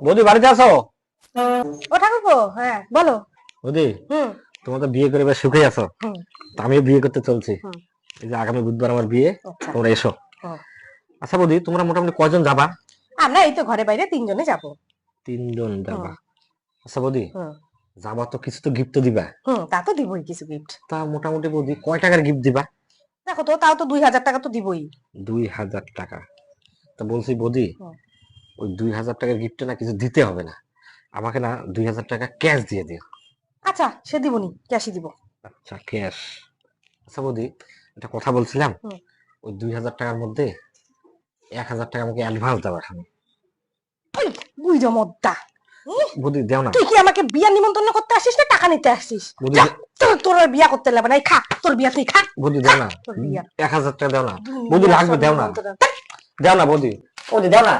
বৌদি বাড়িতে আছো? ও ঠাকুরপো, হ্যাঁ বলো। বৌদি, হুম তোমরা তো বিয়ে করে এবার সুখে আছো। হুম তা আমিও বিয়ে করতে চলছি। হুম। এই যে আগামী বুধবার আমার বিয়ে। আচ্ছা। তোমরা এসো। হুম। আচ্ছা বৌদি, তোমরা মোটামুটি কয়জন যাবা? আমরা এই তো ঘরে বাইরে তিনজনে যাবো। 3 জন হুম যাবা? আচ্ছা বৌদি, হুম যাবা তো কিছু তো গিফট তো দিবা। হুম, তা তো দিবই কিছু গিফট। তা মোটামুটি বৌদি কয় টাকার গিফট দিবা? দেখো তো, তাও তো 2000 টাকা তো দিবই। 2000 টাকা? তা বলছি বৌদি, হুম। ওই 2000 টাকার গিফটে না কিছু দিতে হবে না, আমাকে না 2000 টাকা ক্যাশ দিয়ে দিও। আচ্ছা, সে দিবনি, ক্যাশই দিব। আচ্ছা ক্যাশ। আচ্ছা বৌদি, একটা কথা বলছিলাম, হুম। ওই 2000 টাকার মধ্যে 1000 টাকা আমাকে অ্যাডভান্স দেওয়া এখন। ওই বুই জমদ্দা। বৌদি দেও না। তুই কি আমাকে বিয়া নিমন্ত্রণ করতে আসিস না টাকা নিতে আসিস? বৌদি যা, তোর আর বিয়া করতে লাগবে না, এই খা তোর বিয়া, তুই খা। বৌদি খা দেও না। তোর বিয়া। 1000 টাকা দেও না। বৌদি দুনিয়া লাগবে, সব দেও না। নিমন্ত্রণ। দেও না বৌদি। বৌদি দেও না।